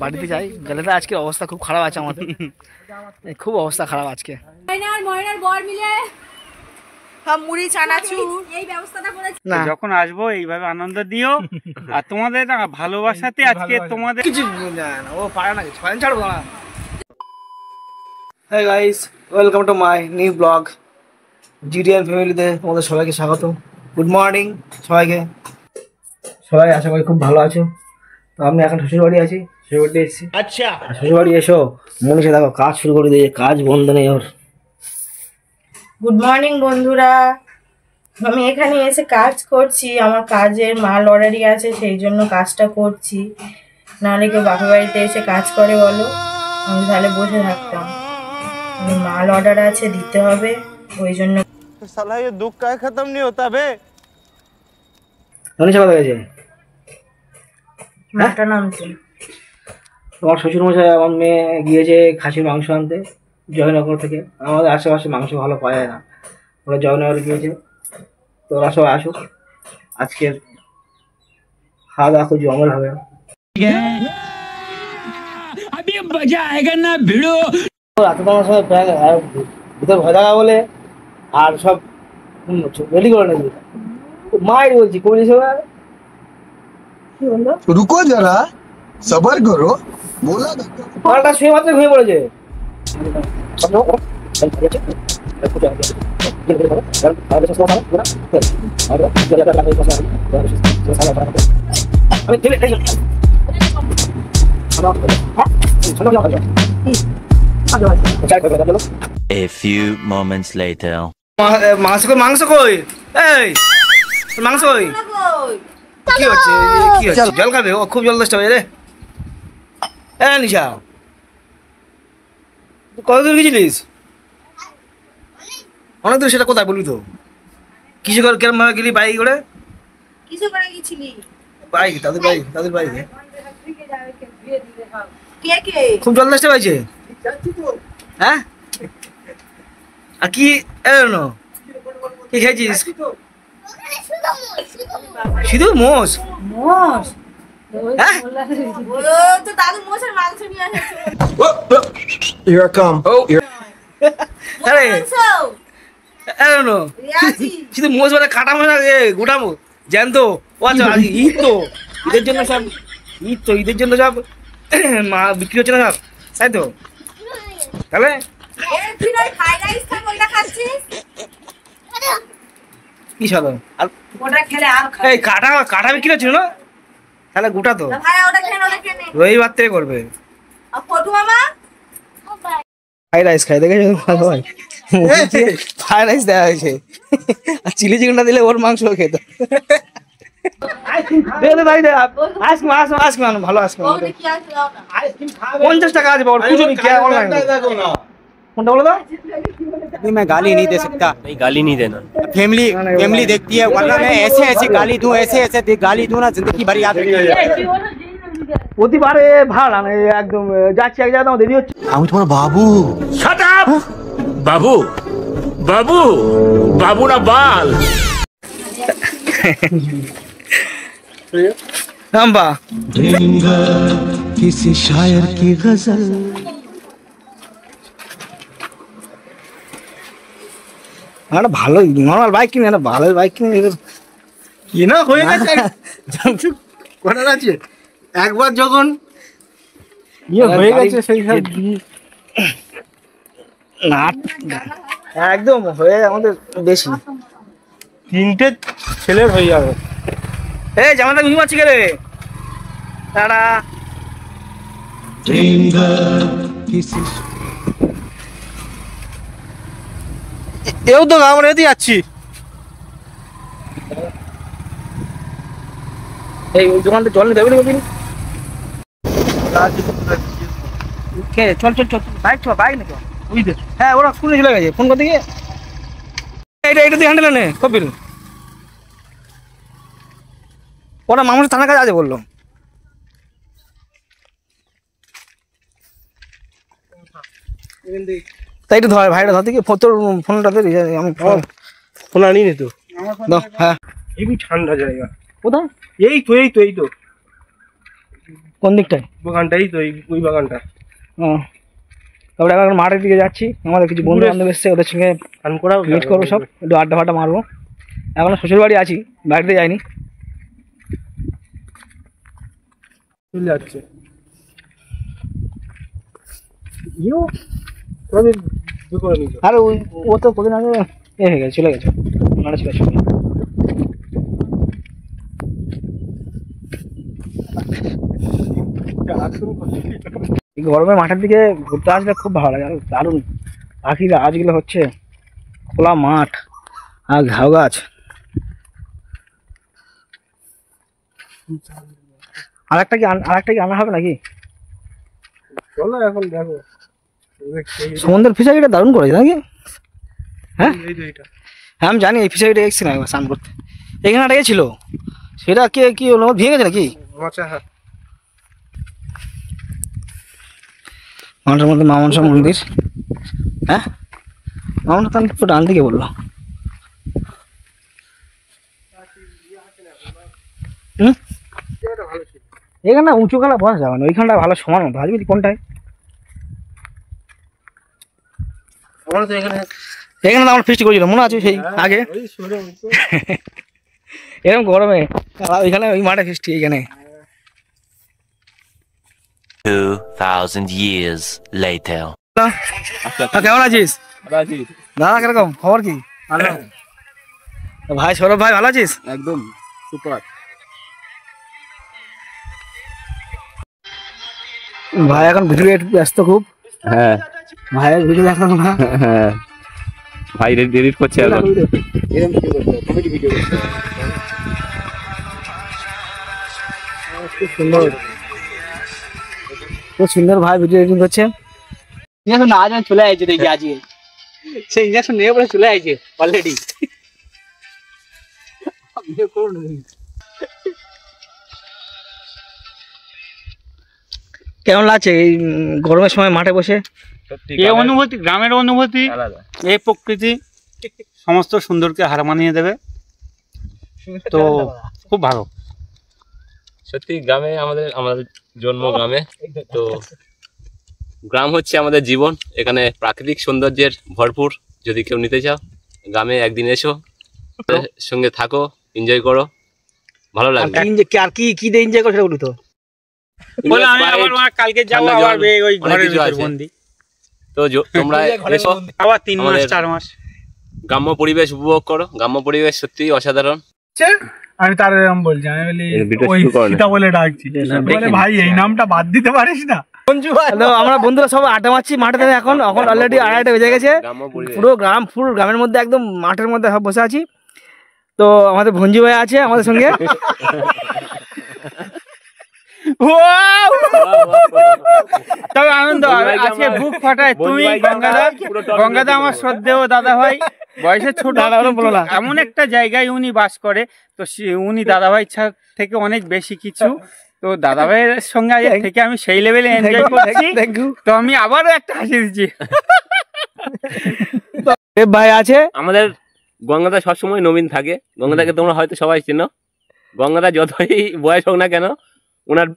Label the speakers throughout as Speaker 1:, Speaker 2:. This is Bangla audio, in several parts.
Speaker 1: বাড়িতে যাই গেলে তো আজকে অবস্থা খুব খারাপ আছে আমাদের। খুব অবস্থা খারাপ আজকে।
Speaker 2: ময়নার বর মিলে মুড়ি চানাচুর এই ব্যবস্থাটা করেছে।
Speaker 3: যখন আসবো এইভাবে আনন্দ দিও। আর তোমাদের ভালোবাসাতে আজকে তোমাদের
Speaker 1: কিছু ও পারে না, কিছু ছাড়বো না। হ্যাঁ guys, welcome to my new blog GDN ফ্যামিলিতে তোমাদের সবাইকে স্বাগত। গুড মর্নিং সবাইকে। সবাই আশা করি খুব ভালো আছো। তো আমি এখন শ্বশুরবাড়ি আছি, শ্বশুরবাড়ি এসেছি। আচ্ছা, শ্বশুরবাড়ি এসো মনীষা দেখো কাজ শুরু করে দিয়ে, কাজ বন্ধ নেই ওর।
Speaker 2: গুড মর্নিং বন্ধুরা, আমি এখানে এসে কাজ করছি। আমার কাজের মাল অর্ডারই আছে, সেই জন্য কাজটা করছি। নাহলে কেউ বাপের বাড়িতে এসে কাজ করে বলো, আমি তাহলে বসে থাকতাম। আমি মাল অর্ডার আছে, দিতে হবে, ওই জন্য।
Speaker 3: সালা ये दुख का खत्म नहीं होता बे।
Speaker 1: মনীষা কোথায় গেছে?
Speaker 2: মাটা নামছে।
Speaker 1: তোমার শ্বশুরমশাই আমার মেয়ে গিয়েছে খাসির মাংস আনতে জয়নগর থেকে। আমাদের আশেপাশে মাংস ভালো পাওয়া যায় না, ওরা জয়নগরে গিয়েছে। তো ওরা সবাই আসুক, আজকের খাওয়া দাওয়া খুব জমল হবে। রাতে তোমার সবাই ভিতর ভয় থাকা বলে আর সব রেডি করে নেবে। মায়ের বলছি কবি সবাই কি বললো,
Speaker 4: रुको जरा सबर करो बोला
Speaker 1: মালটা শুয়ে মাত্র ঘুমিয়ে পড়েছে।
Speaker 5: A few moments later.
Speaker 1: মাংস কই? এই মাংস কই? কি হচ্ছে কি হচ্ছে? জল খাবে? ও খুব জল দশটা রে। হ্যাঁ নিশা, কত দূর গেছিলিস? অনেক দূর। সেটা কোথায় বলবি তো? কিছু করে কেরম ভাবে গেলি? বাইক করে?
Speaker 2: কিছু করে গেছিলি?
Speaker 1: বাইক, তাদের বাইকে।
Speaker 2: কে কে?
Speaker 1: খুব জল দশটা পাইছে। হ্যাঁ, আর কি এলো কি খেয়েছিস? শুধু মোষ?
Speaker 2: মোষ?
Speaker 1: হ্যাঁ,
Speaker 2: ও তো দাদু মোষের মাংস নিয়ে আসছে।
Speaker 4: Here I come.
Speaker 1: আরে এলো শুধু মোষ মানে কাটা মোষ না, গোটা মোষ জ্যান্ত। ও আচ্ছা, ঈদ তো, ঈদের জন্য সব ঈদের জন্য সব মা বিক্রি হচ্ছে না সব, তাই তো? তাহলে কি সাদা আর এই কাটা বিক্রি হচ্ছিল না, তাহলে গোটা তো রবিবার থেকে করবে। ফ্রাইড রাইস খাই দেখে ফ্রাইড রাইস দেওয়া হয়েছে, আর চিলি চিকেনটা দিলে ওর মাংস খেত। ভালো আইসক্রিম 50 টাকা আছে। কোনটা বলো তো?
Speaker 6: मैं गाली नहीं दे सकता। नहीं गाली नहीं देना, फैमिली देखती है, वरना मैं ऐसे गाली दूं, ऐसे गाली दूं ना जिंदगी भर याद रखेगी।
Speaker 1: প্রতিবারে ভাড়া আমি একদম যাচ্ছি এক জায়গায়, দেরি হচ্ছে।
Speaker 4: আমি তোমার বাবু।
Speaker 5: Shut up! বাবু বাবু বাবু না বাল।
Speaker 1: নাম্বা
Speaker 4: किसी शायर की गजल।
Speaker 1: একটা ভালো নর্মাল বাইক কিনে, একটা ভালো বাইক কিনে কি না হয়ে গেছে। কটা আছে একবার যখন ইয়ে হয়ে গেছে সেই সব না, একদম হয়ে আমাদের বেশি
Speaker 3: 3টে ছেলের হয়ে যাবে।
Speaker 1: এই জামাটা ঘুমাচ্ছি কে রে? টাটা।
Speaker 3: এও তো আমরা এতে যাচ্ছি।
Speaker 1: এই দোকানটা জল নিয়ে দেবে না কদিন? চল চল চল, বাইক চ, বাইক না চল। হ্যাঁ, ওরা স্কুলে চলে গেছে, ফোন করতে গিয়ে। এটা দিয়ে হ্যান্ডেল নে কপিল। ওরা মামুর থানার কাছে আছে বললো। তাই একটু ধর ভাইটা ধর থেকে তোর ফোনটাতে আমি
Speaker 3: ফোন আনিনি তো।
Speaker 1: হ্যাঁ,
Speaker 3: এই ঠান্ডা জায়গা
Speaker 1: কোথায়?
Speaker 3: এই তো
Speaker 1: কোন দিকটায়?
Speaker 7: বাগানটাই তো, ওই বাগানটা।
Speaker 1: ও, তারপরে এখন মাঠের দিকে যাচ্ছি, আমাদের কিছু বন্ধু বান্ধব এসছে, ওদের সঙ্গে মিট করবো, সব একটু আড্ডা ফাড্ডা মারবো। এখনো শ্বশুর বাড়ি আছি, বাড়িতে যাইনি।
Speaker 7: চলে যাচ্ছে
Speaker 1: আরে ও তো কদিন আগে হয়ে গেছে, চলে গেছে, ওনারা ছিল সঙ্গে। গরমে মাঠের দিকে ঘুরতে আসলে খুব ভালো লাগে, আর দারুণ পাখির আওয়াজগুলো হচ্ছে, খোলা মাঠ আর ঘাও গাছ। আরেকটা কি আনা হবে নাকি?
Speaker 7: চলো এখন দেখো
Speaker 1: সমুদ্রের ফিশারিটা দারুণ করেছে নাকি? হ্যাঁ
Speaker 7: এই যে এটা,
Speaker 1: হ্যাঁ আমি জানি, এই ফিশারিটা এসেছি না একবার স্নান করতে, এখানে একটা ছিল, সেটা কি হলো, ভেঙে গেছে নাকি?
Speaker 7: আচ্ছা হ্যাঁ,
Speaker 1: মাঠের মধ্যে মা মনসা মন্দির। হ্যাঁ মা মনসা তো ডান দিকে বললো। এখানে উঁচু খেলা বসা যাবে না, ওইখানটা ভালো সমান মতো আসবি কোনটায়?
Speaker 7: আমরা তো এখানে
Speaker 1: এখানে তো আমরা ফিস্ট করেছিলাম মনে আছে সেই আগে,
Speaker 7: ওই সরে উঠো।
Speaker 1: এরকম গরমে ওইখানে ওই মাঠে ফিস্টি এইখানে।
Speaker 5: 2000 years later.
Speaker 1: কেমন আছিস দাদা? কিরকম খবর কি? ভালো। ভাই সৌরভ ভাই ভালো আছিস?
Speaker 7: একদম সুপার।
Speaker 1: ভাই এখন ভিডিও ব্যস্ত খুব।
Speaker 6: হ্যাঁ
Speaker 1: ভাইয়ের ভিডিও দেখার না।
Speaker 6: হ্যাঁ ভাই এডিট করছে এখন।
Speaker 1: খুব সুন্দর ভাই ভিডিও এডিটিং করছে।
Speaker 6: ইঞ্জেকশন আজ আমি চলে আইছে দেখি আজকে, সেই ইঞ্জেকশন নিয়ে পরে চলে আইছে অলরেডি।
Speaker 1: কেমন লাগছে এই গরমের সময় মাঠে বসে?
Speaker 3: এই অনুভূতি, গ্রামের অনুভূতি, এই প্রকৃতি সমস্ত সুন্দরকে হার মানিয়ে দেবে, তো খুব ভালো।
Speaker 8: সত্যি গ্রামে আমাদের জন্ম গ্রামে, তো গ্রাম হচ্ছে আমাদের জীবন। এখানে প্রাকৃতিক সৌন্দর্যের ভরপুর। যদি কেউ নিতে চাও গ্রামে একদিন এসো, সঙ্গে থাকো, এনজয় করো, ভালো লাগবে।
Speaker 1: আর কি কি দিয়ে এনজয় করে সেটা বলি তো।
Speaker 3: বলে আমি আবার কালকে যাবো, আবার ওই ঘরের ভিতর বন্দি,
Speaker 8: তো তোমরা এসো,
Speaker 3: আবার 3 মাস 4 মাস
Speaker 8: গ্রাম্য পরিবেশ উপভোগ করো। গ্রাম্য পরিবেশ সত্যি অসাধারণ।
Speaker 7: আমি তার এরকম বলছি, আমি বলি ওই সীতা বলে ডাকছি, বলে ভাই এই নামটা বাদ দিতে পারিস না?
Speaker 1: আমরা বন্ধুরা সব আড্ডা মারছি মাঠে থেকে, এখন অলরেডি 2:30 বেজে গেছে। পুরো গ্রামের মধ্যে একদম মাঠের মধ্যে সব বসে আছি। তো আমাদের ভঞ্জি ভাই আছে আমাদের সঙ্গে।
Speaker 3: তবে আনন্দ আজকে বুক ফাটায়। তুমি গঙ্গাদা আমার শ্রদ্ধেয় দাদা ভাই, বয়সে ছোট, এমন একটা জায়গায় উনি বাস করে, তো উনি দাদা ভাই থেকে অনেক বেশি কিছু। তো দাদা ভাইয়ের সঙ্গে থেকে আমি সেই লেভেলে এনজয় করছি। তো আমি আবারও একটা হাসি দিচ্ছি।
Speaker 1: ভাই আছে
Speaker 8: আমাদের গঙ্গাদা সবসময় নবীন থাকে। গঙ্গাদাকে তোমরা হয়তো সবাই চেনো। গঙ্গাদা যতই বয়স হোক না কেন, ওনার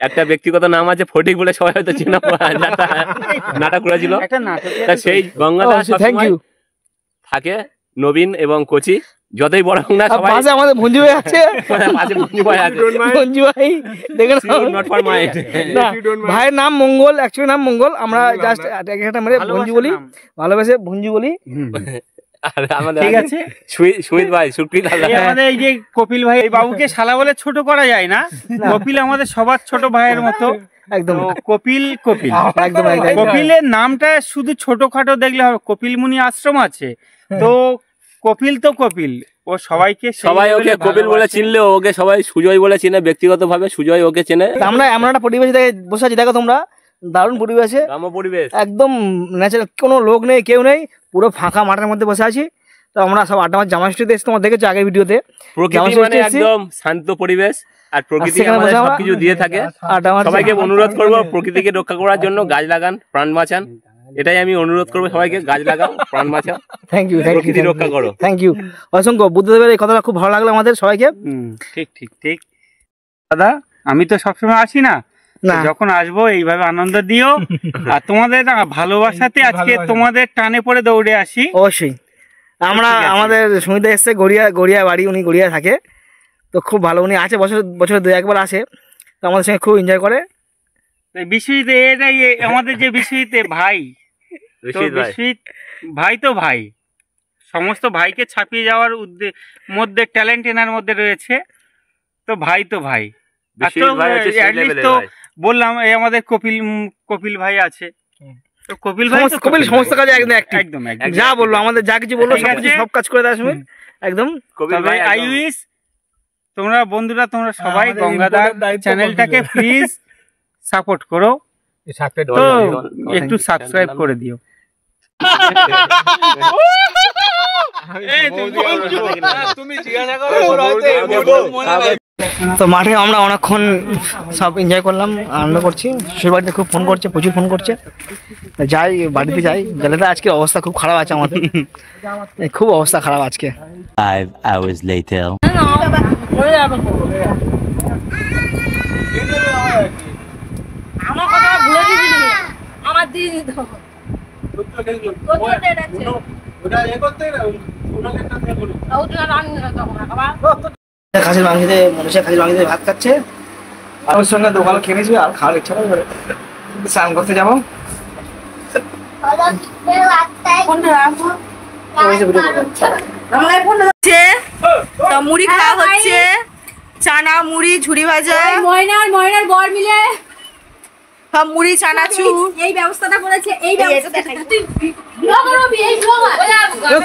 Speaker 8: একটা ব্যক্তিগত নাম আছে ফটিক বলে, সবাই হয়তো চেনা, নাটক করেছিল। সেই গঙ্গাদা সবসময় থাকে নবীন এবং কচি, যতই বড় হোক না সবাই।
Speaker 1: পাশে আমাদের ভঞ্জি ভাই আছে,
Speaker 8: পাশে ভঞ্জি ভাই আছে।
Speaker 1: ভঞ্জি ভাই দেখেন, ভাইয়ের নাম মঙ্গল, অ্যাকচুয়ালি নাম মঙ্গল, আমরা জাস্ট একটা মেরে ভঞ্জি বলি, ভালোবেসে ভঞ্জি বলি।
Speaker 3: ঠিক আছে,
Speaker 8: সুমিত ভাই, সুকৃত
Speaker 3: আমাদের এই যে কপিল ভাই, এই বাবুকে শালা বলে ছোট করা যায় না। কপিল আমাদের সবার ছোট ভাইয়ের মতো, একদম কপিল। একদম কপিলের নামটা শুধু ছোটখাটো দেখলে হবে, কপিল মুনি আশ্রম আছে, তো কপিল তো কপিল, ও সবাই
Speaker 8: ওকে কপিল বলে চিনলেও ওকে সবাই সুজয় বলে চেনে, ব্যক্তিগত ভাবে সুজয় ওকে চেনে।
Speaker 1: আমরা এমন একটা পরিবেশে বসে আছি, দেখো তোমরা, দারুণ পরিবেশে,
Speaker 8: গ্রাম্য পরিবেশ,
Speaker 1: একদম ন্যাচারাল, কোনো লোক নেই, কেউ নেই, পুরো ফাঁকা মাঠের মধ্যে বসে আছি। তো আমরা সব আড্ডা মারছি, জামা স্ট্রিটে এসে তোমার দেখেছো আগের ভিডিওতে,
Speaker 8: প্রকৃতি মানে একদম শান্ত পরিবেশ, আর প্রকৃতি আমাদের সবকিছু দিয়ে থাকে। সবাইকে অনুরোধ করবো প্রকৃতিকে রক্ষা করার জন্য গাছ লাগান, প্রাণ বাঁচান। এটাই আমি অনুরোধ করবো সবাইকে, গাছ লাগাও, প্রাণ বাঁচাও।
Speaker 1: থ্যাংক ইউ,
Speaker 8: প্রকৃতি রক্ষা করো।
Speaker 1: থ্যাংক ইউ অসংখ্য। বুদ্ধদেবের এই কথাটা খুব ভালো লাগলো আমাদের সবাইকে।
Speaker 3: ঠিক দাদা, আমি তো সবসময় আসি না,
Speaker 1: না
Speaker 3: যখন আসবো এইভাবে আনন্দ দিও। আর তোমাদের ভালোবাসাতে আজকে তোমাদের টানে পড়ে দৌড়ে আসি।
Speaker 1: অবশ্যই আমরা আমাদের সুমিতা এসছে গড়িয়া বাড়ি, উনি গড়িয়া থাকে, তো খুব ভালো উনি আছে, বছরে 2-1 বার আসে, তো আমাদের সঙ্গে খুব এনজয় করে।
Speaker 3: বিশ্বজিৎ এটাই আমাদের যে বিশ্বজিৎ ভাই, তো বিশ্বজিৎ ভাই তো ভাই, সমস্ত ভাইকে ছাপিয়ে যাওয়ার মধ্যে ট্যালেন্ট এনার মধ্যে রয়েছে, তো ভাই তো ভাই। তো বললাম এই আমাদের কপিল ভাই আছে, তো কপিল ভাই
Speaker 1: সমস্ত কাজে একদম যা বললো আমাদের যা কিছু বললো সব কাজ করে দেওয়ার সময় একদম।
Speaker 3: আই উইশ তোমরা বন্ধুরা তোমরা সবাই গঙ্গাদার চ্যানেলটাকে প্লিজ সাপোর্ট করো, তো একটু সাবস্ক্রাইব করে দিও।
Speaker 1: তো মাঠে আমরা অনেকক্ষণ সব এনজয় করলাম, আনন্দ করছি। শ্বশুর বাড়িতে খুব ফোন করছে, প্রচুর ফোন করছে, যাই বাড়িতে যাই। গেলে আজকে অবস্থা খুব খারাপ আছে আমাদের, খুব অবস্থা খারাপ আজকে।
Speaker 5: 5 hours later.
Speaker 2: আমার কথা ভুলে দিবি, আমার দিয়ে দিতে হবে।
Speaker 1: খাসির মাংসতে মনুষ্য খাসির মাংসতে ভাত খাচ্ছে, আর ওর সঙ্গে দোকানে খেয়ে নিয়েছি, আর খাওয়ার ইচ্ছা করে স্নান করতে যাবো।
Speaker 2: মুড়ি খাওয়া হচ্ছে, চানা মুড়ি ঝুড়ি ভাজা, ময়নার বর মিলে সব মুড়ি চানাচুর এই ব্যবস্থাটা করেছে। এই ব্যবস্থা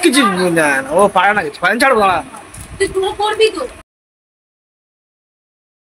Speaker 1: কিছু ও পারে না, কিছু পারেন ছাড়বো না।
Speaker 2: তুই করবি তো।